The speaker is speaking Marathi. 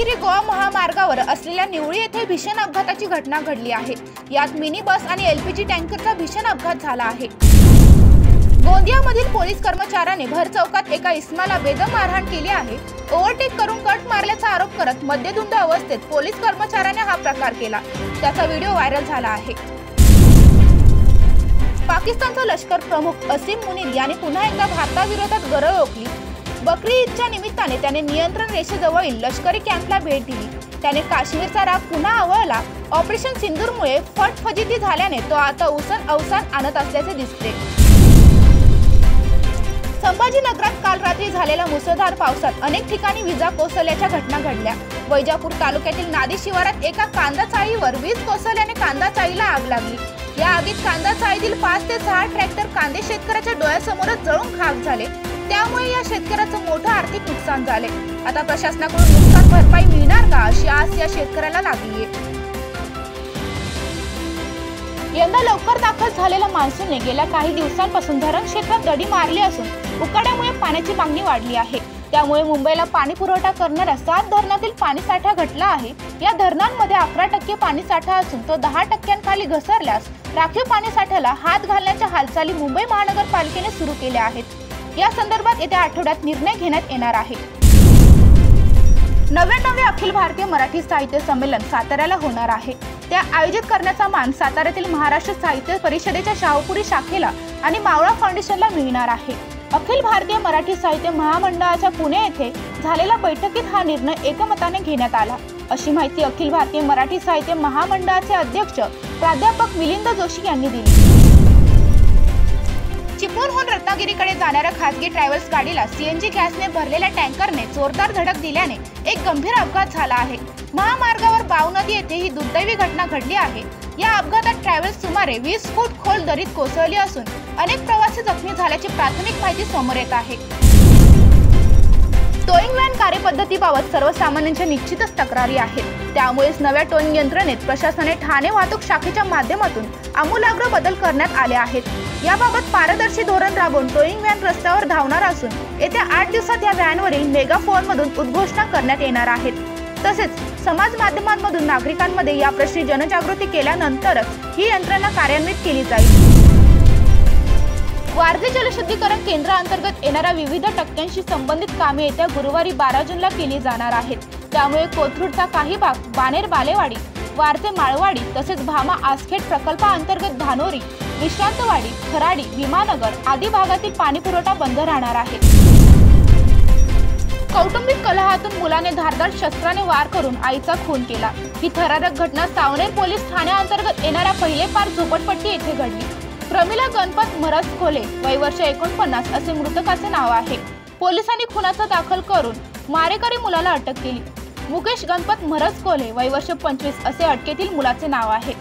रत्नागिरी गोवा महामार्गावर असलेल्या निवळी येथे भीषण अपघाताची घटना घडली आहे। यात मिनी बस आणि एलपीजी टँकरचा भीषण अपघात झाला आहे। गोंदियामधील पोलीस कर्मचाऱ्याने भर चौकात एका इसमाला बेदम मारहाण केली आहे। ओव्हरटेक करून कट मारल्याचा आरोप करत मद्यधुंद अवस्थेत पोलीस कर्मचाऱ्याने हा प्रकार केला। त्याचा व्हिडिओ व्हायरल झाला आहे। पाकिस्तानचा लष्कर प्रमुख असीम मुनीर याने पुन्हा एकदा भारताविरोधात गरळ ओकली। बकरी ईदच्या निमित्ताने त्याने नियंत्रण रेषेजवळील लष्करी कॅम्पला भेट दिली। त्याने काश्मीरचा राग पुन्हा आवळला। ऑपरेशन सिंदूरमुळे फटफजिती झाल्याने तो आता अवसान आणत असल्याचे दिसते। संभाजीनगरात काल रात्री झालेल्या मुसळधार पावसात अनेक ठिकाणी विजा कोसळल्याच्या घटना घडल्या। वैजापूर तालुक्यातील नादी शिवारात एका कांदा चाळीवर वीज कोसळल्याने कांदा चाळीला आग लागली। या आगीत कांदा चाळीतील 5 ते 6 ट्रॅक्टर कांदे शेतकऱ्याच्या डोळ्यासमोरच जळून खाक झाले। त्यामुळे या शेतकऱ्याचं मोठं आर्थिक नुकसान झाले। आता प्रशासनाकडून नुकसान भरपाई मिळणार का अशी आस या शेतकऱ्याला लागली आहे। यंदा लवकर दाखल झालेल्या मान्सूनने गेल्या काही दिवसांपासून धरण क्षेत्रात दडी मारली असून उकाड्यामुळे पाण्याची मागणी वाढली आहे। त्यामुळे मुंबईला पाणी पुरवठा करणाऱ्या 7 धरणातील पाणीसाठा घटला आहे। या धरणांमध्ये 11% पाणीसाठा असून तो 10% घसरल्यास राखीव पाणीसाठ्याला हात घालण्याच्या हालचाली मुंबई महानगरपालिकेने सुरू केल्या आहेत। या संदर्भात येत्या आठवड्यात निर्णय घेण्यात येणार आहे। 99 अखिल भारतीय मराठी साहित्य संमेलन साताऱ्याला होणार आहे। त्या आयोजित करण्याचा मान साताऱ्यातील महाराष्ट्र साहित्य परिषदेच्या शाहूपुरी शाखेला आणि मावळा फाउंडेशनला मिळणार आहे। अखिल भारतीय मराठी साहित्य महामंडळाच्या पुणे येथे झालेल्या बैठकीत हा निर्णय एकमताने घेण्यात आला, अशी माहिती अखिल भारतीय मराठी साहित्य महामंडळाचे अध्यक्ष प्राध्यापक मिलिंद जोशी यांनी दिली। चिपळूणहून रत्नागिरीकडे जाणाऱ्या खासगी ट्रॅव्हल्स गाडीला सीएनजी गॅसने भरलेल्या टँकरने जोरदार धडक दिल्याने एक गंभीर अपघात झाला आहे। महामार्गावर बाव नदी येथे ही दुर्दैवी घटना घडली आहे। या अपघातात ट्रॅव्हल्स सुमारे 20 फूट खोल दरीत कोसळली असून अनेक प्रवासी जखमी झाल्याची प्राथमिक माहिती समोर येत आहे। टोईंग व्हॅन कार्यपद्धतीबाबत सर्वसामान्यांच्या निश्चितच तक्रारी आहेत। त्यामुळेच नव्या टोईंग यंत्रणेत प्रशासनाने ठाणे वाहतूक शाखेच्या माध्यमातून आमूलाग्र बदल करण्यात आले आहेत। याबाबत पारदर्शी धोरण राबवून टोईंग व्हॅन रस्त्यावर धावणार असून येत्या 8 दिवसात या व्हॅनवरील मेगाफोनमधून उद्घोषणा करण्यात येणार आहेत। तसेच समाज माध्यमांमधून नागरिकांमध्ये या प्रश्नी जनजागृती केल्यानंतरच ही यंत्रणा कार्यान्वित केली जाईल। वारजे जलशुद्धीकरण केंद्राअंतर्गत येणाऱ्या विविध टक्क्यांशी संबंधित कामे येत्या गुरुवारी 12 जूनला केली जाणार आहेत। त्यामुळे कोथरूडचा काही भाग, बाणेर बालेवाडी, वारजे माळवाडी तसेच भामा आसखेड प्रकल्पाअंतर्गत धानोरी, विश्रांतवाडी, खराडी, भीमानगर आदी भागातील पाणीपुरवठा बंद राहणार आहे। कौटुंबिक कलहातून मुलाने धारदार शस्त्राने वार करून आईचा खून केला। ही थरारक घटना सावनेर पोलीस ठाण्याअंतर्गत येणाऱ्या पहिले पार झोपडपट्टी येथे घडली। प्रमिला गणपत मरसखोले वय वर्ष 49 असे मृतकाचे नाव आहे। पोलिसांनी खुनाचा दाखल करून मारेकरी मुलाला अटक केली। मुकेश गणपत मरसखोले वय वर्ष 25 असे अटकेतील मुलाचे नाव आहे।